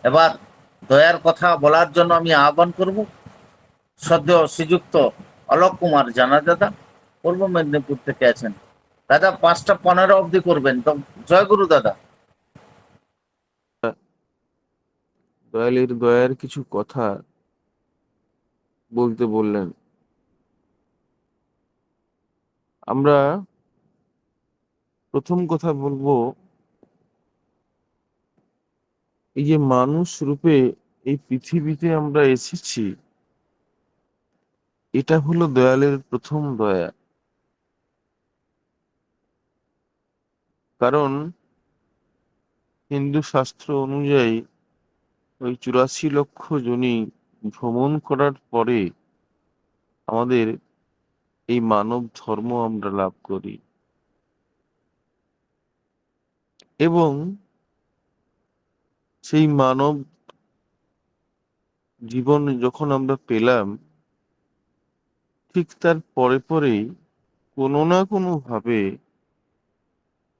এবার দয়ার কথা বলার জন্য আমি আহ্বান করব সদ্য শ্রীযুক্ত অলোক কুমার জানা দাদা, পূর্ব মেদিনীপুর থেকে আছেন। দাদা 5টা 15 অবধি করবেন তো। জয় গুরু দাদা। দয়ালের দয়ার কিছু কথা বলতে বললেন। আমরা প্রথম কথা বলবো, এই যে মানুষ রূপে এই পৃথিবীতে আমরা এসেছি, এটা হলো দয়ালের প্রথম দয়া। কারণ হিন্দু শাস্ত্র অনুযায়ী ওই 84 লক্ষ যোনি ভ্রমণ করার পরে আমাদের এই মানব ধর্ম আমরা লাভ করি। এবং সেই মানব জীবন যখন আমরা পেলাম, ঠিক তার পরে পরেই কোনো না কোনো ভাবে,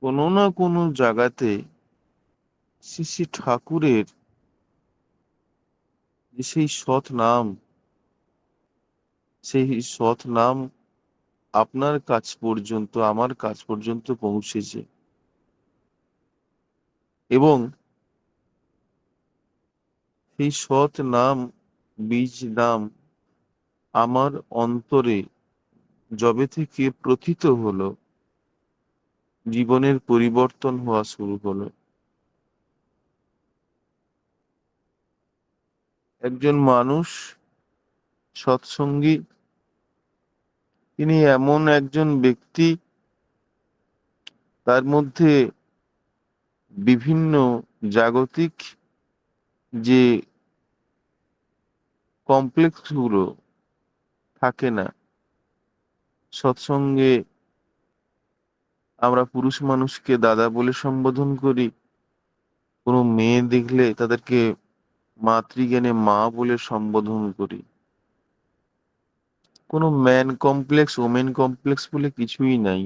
কোনো না কোনো জায়গাতে শ্রী শ্রী ঠাকুরের যে সেই সৎ নাম, সেই সৎ নাম আপনার কাছ পর্যন্ত, আমার কাছ পর্যন্ত পৌঁছেছে। এবং সেই সৎ নাম, বীজ নাম আমার অন্তরে যবে থেকে প্রথিত হলো, জীবনের পরিবর্তন হওয়া শুরু হলো। একজন মানুষ সৎসঙ্গী, তিনি এমন একজন ব্যক্তি, তার মধ্যে বিভিন্ন জাগতিক যে কমপ্লেক্স গুলো থাকে না। সৎসঙ্গে আমরা পুরুষ মানুষকে দাদা বলে সম্বোধন করি, কোনো মেয়ে দেখলে তাদেরকে মাতৃজ্ঞানে মা বলে সম্বোধন করি। কোনো ম্যান কমপ্লেক্স, ওমেন কমপ্লেক্স বলে কিছুই নাই।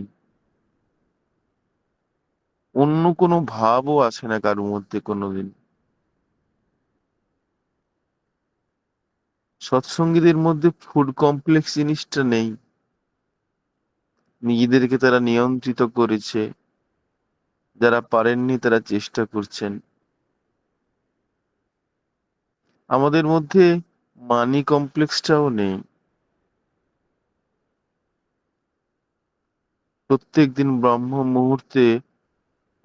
অন্য কোনো ভাবও আসে না কারোর মধ্যে কোনোদিন। সৎসঙ্গীদের মধ্যে ফুড কমপ্লেক্স জিনিসটা নেই। নিজেদেরকে তারা নিয়ন্ত্রিত করেছে, যারা পারেননি তারা চেষ্টা করছেন। আমাদের মধ্যে মানি কমপ্লেক্সটাও নেই। প্রত্যেক দিন ব্রহ্ম মুহূর্তে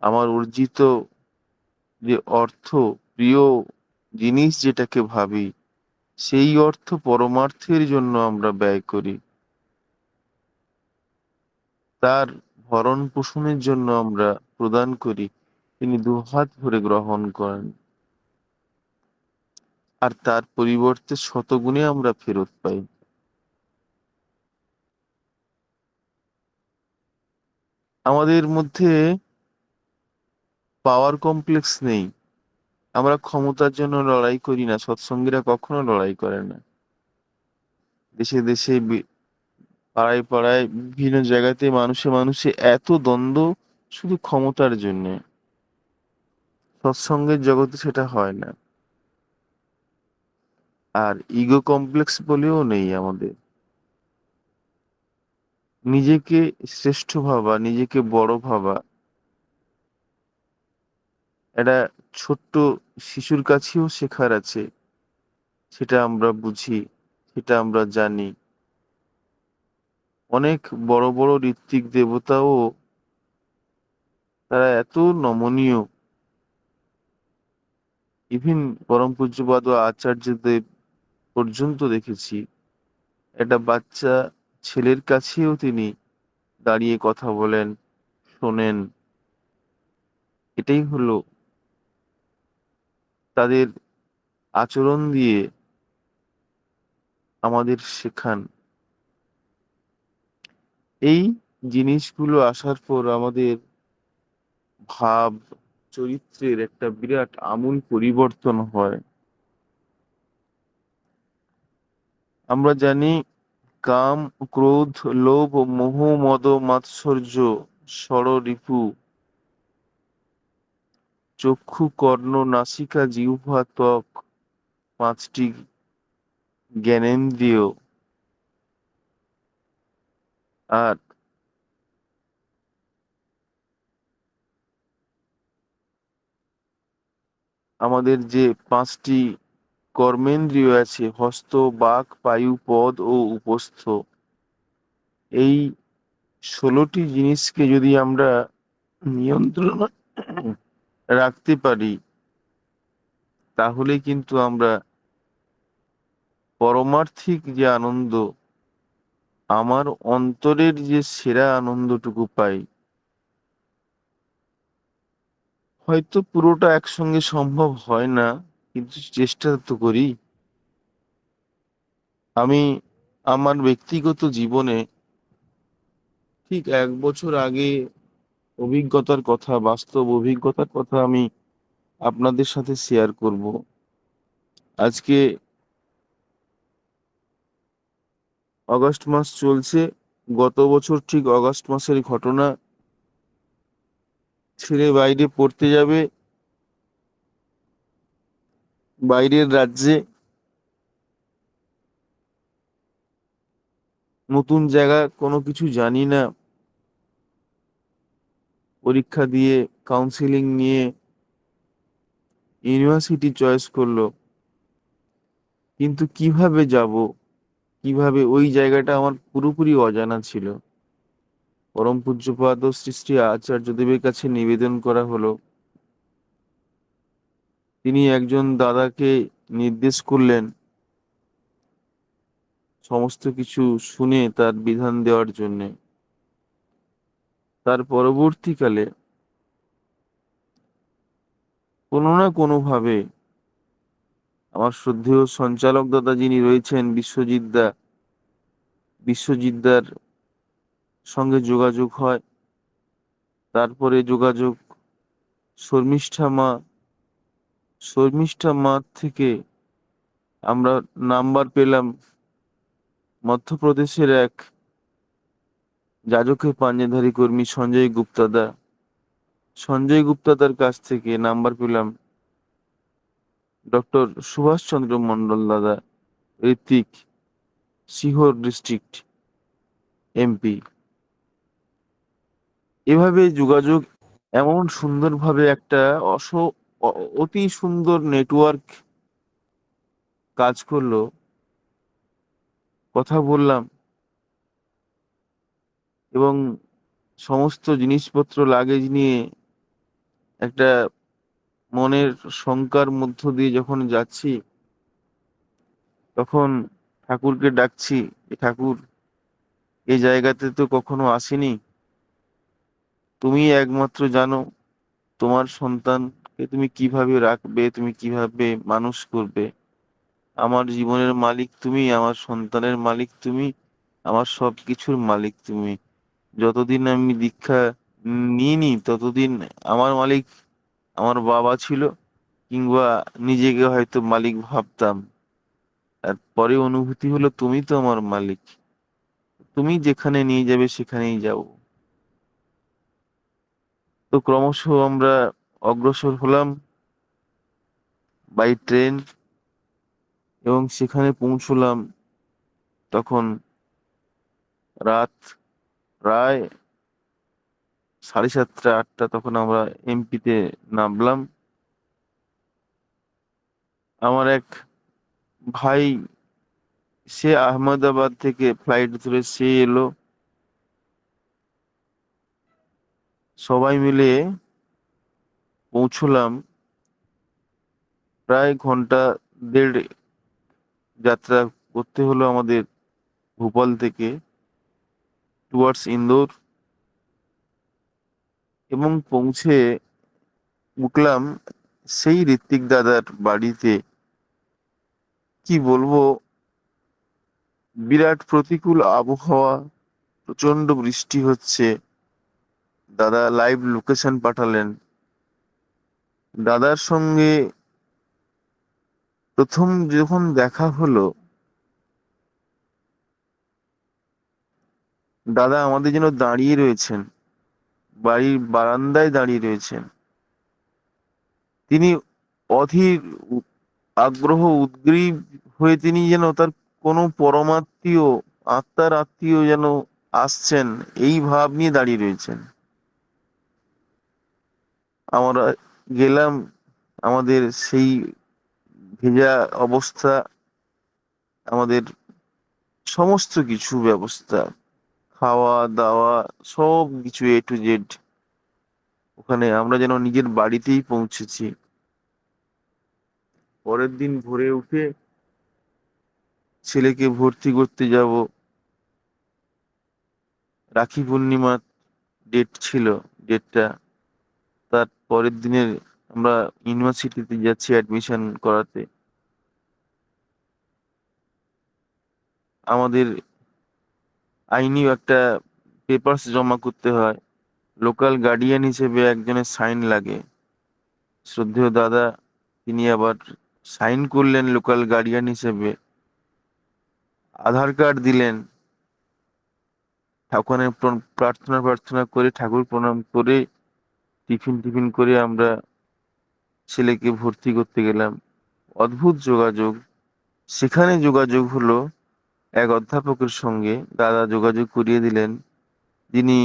আমার অর্জিত যে অর্থ, প্রিয় জিনিস যেটাকে ভাবি, সেই অর্থ পরমার্থের জন্য আমরা ব্যয় করি। তার ভরণ পোষণের জন্য আমরা প্রদান করি, তিনি দুহাত ভরে গ্রহণ করেন। আর তার পরিবর্তে শতগুণে আমরা ফেরত পাই। আমাদের মধ্যে পাওয়ার কমপ্লেক্স নেই। আমরা ক্ষমতার জন্য লড়াই করি না, সৎসঙ্গীরা কখনো লড়াই করে না। দেশে দেশে, পাড়ায় পাড়ায়, বিভিন্ন জায়গাতে মানুষে মানুষে এত দ্বন্দ্ব শুধু ক্ষমতার জন্য। সৎসঙ্গের জগতে সেটা হয় না। আর ইগো কমপ্লেক্স বলেও নেই আমাদের। নিজেকে শ্রেষ্ঠ ভাবা, নিজেকে বড় ভাবা, একটা ছোট্ট শিশুর কাছেও শেখার আছে। সেটা আমরা বুঝি, সেটা আমরা জানি। অনেক বড় বড় ঋত্বিক দেবতাও তারা এত নমনীয়। ইভিন পরম পূজ্যপাদ আচার্যদেব পর্যন্ত দেখেছি, একটা বাচ্চা ছেলের কাছেও তিনি দাঁড়িয়ে কথা বলেন, শোনেন। এটাই হলো তাদের আচরণ দিয়ে আমাদের শেখান। এই জিনিসগুলো আসার পর আমাদের ভাব, চরিত্রের একটা বিরাট আমূল পরিবর্তন হয়। আমরা জানি কাম, ক্রোধ, লোভ, মোহ, মদ, মাৎসর্য, ষড়রিপু, চক্ষু, কর্ণ, নাসিকা, জিহ্বা, ত্বক, 5টি জ্ঞানেন্দ্রিয়, আর আমাদের যে 5টি কর্মেন্দ্রিয় আছে, হস্ত, বাক, পায়ু, পদ ও উপস্থ, এই 16টি জিনিসকে যদি আমরা নিয়ন্ত্রণ রাখতে পারি, তাহলে কিন্তু আমরা পরমার্থিক যে আনন্দ, আমার অন্তরের যে সেরা আনন্দটুকু পাই, হয়তো পুরোটা একসঙ্গে সম্ভব হয় না, কিন্তু চেষ্টা তো করি। আমি আমার ব্যক্তিগত জীবনে ঠিক 1 বছর আগে অভিজ্ঞতার কথা, বাস্তব অভিজ্ঞতার কথা আমি আপনাদের সাথে শেয়ার করব। আজকে অগস্ট মাস চলছে। গত বছর ঠিক অগস্ট মাসের ঘটনা। ছেলে বাইরে পড়তে যাবে, বাইরের রাজ্যে, নতুন জায়গা, কোনো কিছু জানি না, পরীক্ষা দিয়ে কাউন্সিলিং নিয়ে ইউনিভার্সিটি চয়েস করলো, কিন্তু কিভাবে যাব, কিভাবে, ওই জায়গাটা আমার পুরোপুরি অজানা ছিল। পরম পূজ্যপাদ শ্রী শ্রী আচার্যদেবের কাছে নিবেদন করা হলো। তিনি একজন দাদাকে নির্দেশ করলেন সমস্ত কিছু শুনে তার বিধান দেওয়ার জন্য। তার পরবর্তীকালে কোনো না কোনো ভাবে আমার শ্রদ্ধেয় সঞ্চালক দাদা যিনি রয়েছেন বিশ্বজিৎদার সঙ্গে যোগাযোগ হয়। তারপরে যোগাযোগ শর্মিষ্ঠা মা থেকে আমরা নাম্বার পেলাম মধ্যপ্রদেশের এক যাজকের পাঞ্জেধারী কর্মী সঞ্জয় গুপ্তাদার কাছ থেকে নাম্বার পেলাম ডক্টর সুভাষচন্দ্র মন্ডল দাদা, ঋত্বিক, সিহোর ডিস্ট্রিক্ট এমপি। এভাবে যোগাযোগ এমন সুন্দরভাবে একটা অতি সুন্দর নেটওয়ার্ক কাজ করলো। কথা বললাম এবং সমস্ত জিনিসপত্র লাগেজ নিয়ে একটা মনের শঙ্কার মধ্য দিয়ে যখন যাচ্ছি, তখন ঠাকুরকে ডাকছি, "এ ঠাকুর, এই জায়গাতে তো কখনো আসিনি, তুমি একমাত্র জানো তোমার সন্তানকে তুমি কিভাবে রাখবে, তুমি কিভাবে মানুষ করবে। আমার জীবনের মালিক তুমি, আমার সন্তানের মালিক তুমি, আমার সবকিছুর মালিক তুমি। যতদিন আমি দীক্ষা নিইনি ততদিন আমার মালিক আমার বাবা ছিল, কিংবা নিজেকে হয়তো মালিক ভাবতাম। আর পরে অনুভূতি হলো তুমি তো আমার মালিক, তুমি যেখানে নিয়ে যাবে সেখানেই যাব।" তো ক্রমশ আমরা অগ্রসর হলাম বাই ট্রেন, এবং সেখানে পৌঁছলাম তখন রাত প্রায় 7:30-8টা। তখন আমরা এমপিতে নামলাম। আমার এক ভাই, সে আহমেদাবাদ থেকে ফ্লাইট ধরে সে এলো। সবাই মিলে পৌঁছলাম। প্রায় ঘন্টা দেড় যাত্রা করতে হলো আমাদের ভোপাল থেকে টুয়ার্ডস ইন্দোর, এবং পৌঁছে উঠলাম সেই ঋত্বিক দাদার বাড়িতে। কি বলবো, বিরাট প্রতিকূল আবহাওয়া, প্রচন্ড বৃষ্টি হচ্ছে। দাদা লাইভ লোকেশন পাঠালেন। দাদার সঙ্গে প্রথম যখন দেখা হলো, দাদা আমাদের জন্য দাঁড়িয়ে রয়েছেন, বাড়ির বারান্দায় দাঁড়িয়ে রয়েছেন। তিনি অধীর আগ্রহ উদ্গ্রীব হয়ে তিনি যেন তার কোনো পরমাত্মীয়, আত্মার আত্মীয় যেন আসছেন, এই ভাব নিয়ে দাঁড়িয়ে রয়েছেন। আমরা গেলাম, আমাদের সেই ভেজা অবস্থা, আমাদের সমস্ত কিছু ব্যবস্থা, খাওয়া দাওয়া সব কিছু A to Z, ওখানে আমরা যেন নিজের বাড়িতেই পৌঁছেছি। পরের দিন ভোরে উঠে ছেলেকে ভর্তি করতে যাব। রাখি পূর্ণিমার ডেট ছিল, ডেটটা তার পরের দিনের আমরা ইউনিভার্সিটিতে যাচ্ছি অ্যাডমিশন করাতে। আমাদের আইনি একটা পেপারস জমা করতে হয়, লোকাল গার্ডিয়ান হিসেবে একজনের সাইন লাগে। শ্রদ্ধেয় দাদা তিনি আবার সাইন করলেন লোকাল গার্ডিয়ান হিসেবে, আধার কার্ড দিলেন, ঠাকুরের প্রার্থনা প্রার্থনা করে ঠাকুর প্রণাম করে টিফিন টিফিন করে আমরা ছেলেকে ভর্তি করতে গেলাম। অদ্ভুত যোগাযোগ। সেখানে যোগাযোগ হলো এক অধ্যাপকের সঙ্গে, দাদা যোগাযোগ করিয়ে দিলেন, যিনি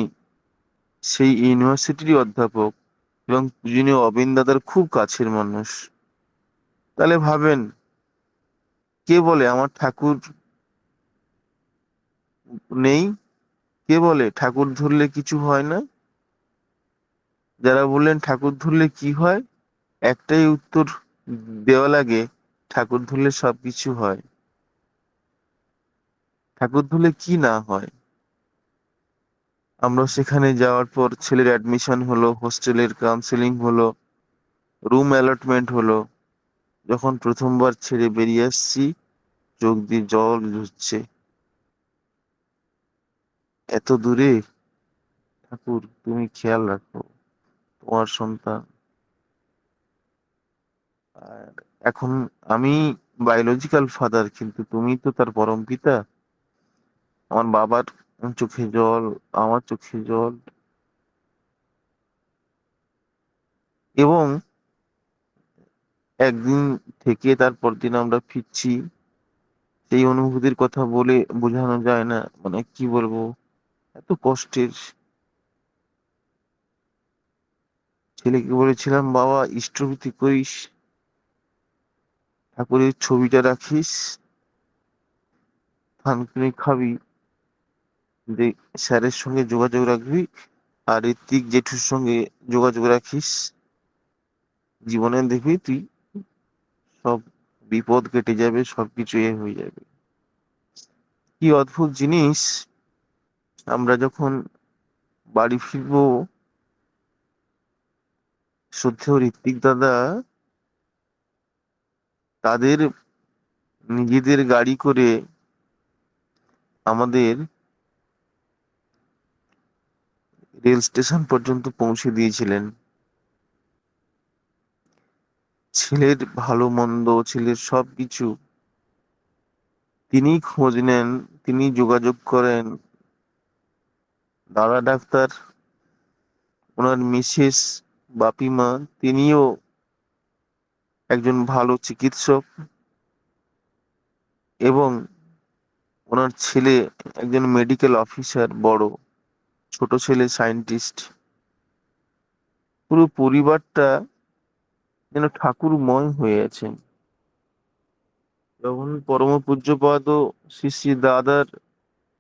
সেই ইউনিভার্সিটির অধ্যাপক এবং পূজনীয় অবিন দাদার খুব কাছের মানুষ। তাহলে ভাবেন, কে বলে আমার ঠাকুর নেই, কে বলে ঠাকুর ধরলে কিছু হয় না, যারা বললেন ঠাকুর ধরলে কি হয়, একটাই উত্তর দেওয়া লাগে, ঠাকুর ধরলে সবকিছু হয়। ঠাকুর ধরলে কি না হয়? আমরা সেখানে যাওয়ার পর ছেলের অ্যাডমিশন হলো, হোস্টেলের কাউন্সেলিং হলো, রুম অ্যালটমেন্ট হলো। যখন প্রথমবার ছেড়ে বেরিয়ে আসছি, চোখ দিয়ে জল ঝরছে। এত দূরে, ঠাকুর তুমি খেয়াল রাখো তোমার সন্তান। আর এখন আমি বায়োলজিক্যাল ফাদার, কিন্তু তুমি তো তার পরম পিতা। আমার বাবার চোখে জল, আমার চোখে জল। এবং একদিন থেকে তারপর দিন আমরা ফিরছি, সেই অনুভূতির কথা বলে বোঝানো যায় না, মানে কি বলবো, এত কষ্টের। ছেলেকে বলেছিলাম, বাবা ইষ্টভৃতি করিস, ঠাকুরের ছবিটা রাখিস, থানকুনি খাবি, যে স্যারের সঙ্গে যোগাযোগ রাখবি, আর ঋত্বিক জেঠুর সঙ্গে যোগাযোগ রাখিস, জীবনে দেখবি তুই সব বিপদ কেটে যাবে, সবকিছু হয়ে যাবে। কি অদ্ভুত জিনিস। আমরা যখন বাড়ি ফিরবো, শ্রদ্ধেয় ঋত্বিক দাদা তাদের নিজেদের গাড়ি করে আমাদের রেল স্টেশন পর্যন্ত পৌঁছে দিয়েছিলেন। ছেলের ভালো মন্দ, ছেলের সবকিছু তিনি খোঁজ নেন, তিনি যোগাযোগ করেন। দাদা ডাক্তার, ওনার মিসেস বাপিমা, তিনিও একজন ভালো চিকিৎসক, এবং ওনার ছেলে একজন মেডিকেল অফিসার, বড়, ছোট ছেলে সায়েন্টিস্ট। পুরো পরিবারটা যেন ঠাকুরময় হয়ে আছেন। যখন পরম পূজ্যপাদ শ্রী শ্রী দাদার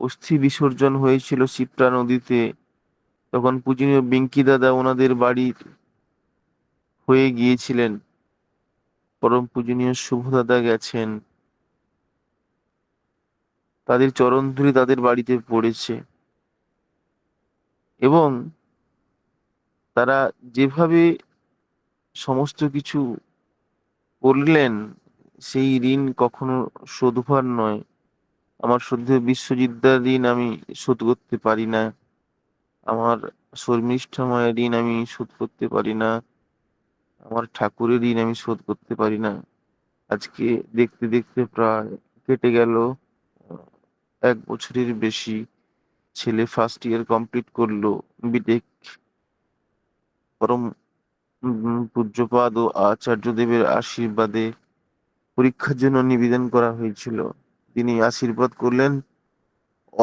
অস্থি বিসর্জন হয়েছিল শিপ্রা নদীতে, তখন পূজনীয় বিঙ্কি দাদা ওনাদের বাড়ির হয়ে গিয়েছিলেন, পরম পূজনীয় শুভ দাদা গেছেন, তাদের চরণধুলি তাদের বাড়িতে পড়েছে। এবং তারা যেভাবে সমস্ত কিছু করলেন, সেই ঋণ কখনো শোধবার নয়। আমার শ্রদ্ধেয় বিশ্বজিৎদার ঋণ আমি শোধ করতে পারি না, আমার শর্মিষ্ঠা মায়ের ঋণ আমি শোধ করতে পারি না, আমার ঠাকুরের ঋণ আমি শোধ করতে পারি না। আজকে দেখতে দেখতে প্রায় কেটে গেল 1 বছরের বেশি। ছেলে ফার্স্ট ইয়ার কমপ্লিট করলো, বিটেক, পরম পূজ্যপাদ ও আচার্যদেবের আশীর্বাদে পরীক্ষার জন্য নিবেদন করা হয়েছিল। তিনি আশীর্বাদ করলেন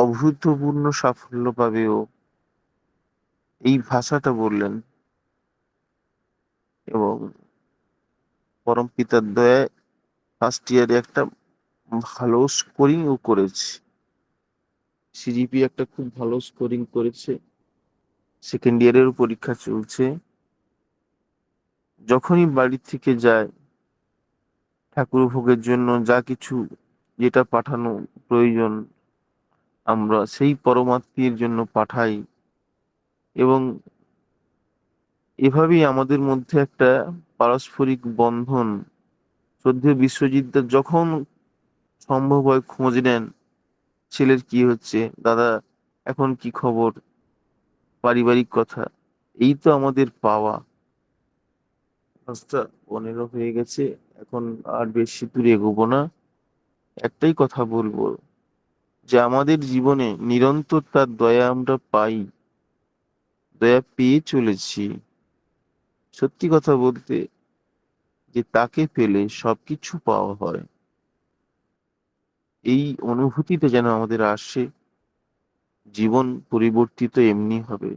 অভূতপূর্ণ সাফল্য পাবে ও এই ভাষাটা বললেন, এবং পরম পিতার দয়ায় ফার্স্ট ইয়ারে একটা ভালো স্কোরিংও করেছে। সিজিপি একটা খুব ভালো স্কোরিং করেছে। সেকেন্ড ইয়ারের পরীক্ষা চলছে। যখনই বাড়ি থেকে যায় ঠাকুর ভোগের জন্য যা কিছু যেটা পাঠানো প্রয়োজন আমরা সেই পরমাত্মীর জন্য পাঠাই, এবং এভাবেই আমাদের মধ্যে একটা পারস্পরিক বন্ধন। শ্রদ্ধেয় বিশ্বজিৎ দা যখন সম্ভব হয় খোঁজ নেন, ছেলের কি হচ্ছে, দাদা এখন কি খবর, পারিবারিক কথা। এই তো আমাদের পাওয়া। 5:15 হয়ে গেছে, এখন আর বেশি দূর এগোবো না। একটাই কথা বলবো, যে আমাদের জীবনে নিরন্তর তার দয়া আমরা পাই, দয়া পেয়ে চলেছি। সত্যি কথা বলতে, যে তাকে পেলে সবকিছু পাওয়া হয়, এই অনুভূতিটা যেন আমাদের আসে। জীবন পরিবর্তিত এমনি হবে।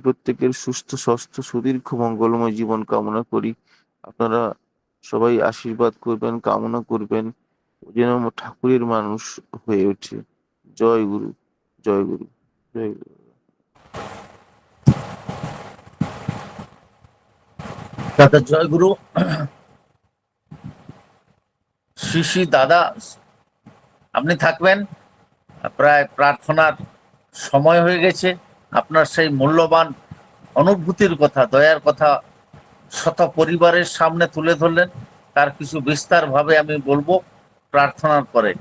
প্রত্যেকের সুস্থ স্বাস্থ্য সুদীর্ঘ মঙ্গলময় জীবন কামনা করি। আপনারা সবাই আশীর্বাদ করবেন, কামনা করবেন যেন ঠাকুরের মানুষ হয়ে ওঠে। জয় গুরু, জয় গুরু, জয় গুরু। দাদা জয় গুরু। শ্রী শ্রী দাদা, আপনি থাকবেন, প্রায় প্রার্থনার সময় হয়ে গেছে। আপনার সেই মূল্যবান অনুভূতির কথা, দয়ার কথা শত পরিবারের সামনে তুলে ধরলেন। তার কিছু বিস্তারভাবে আমি বলবো প্রার্থনার পরে।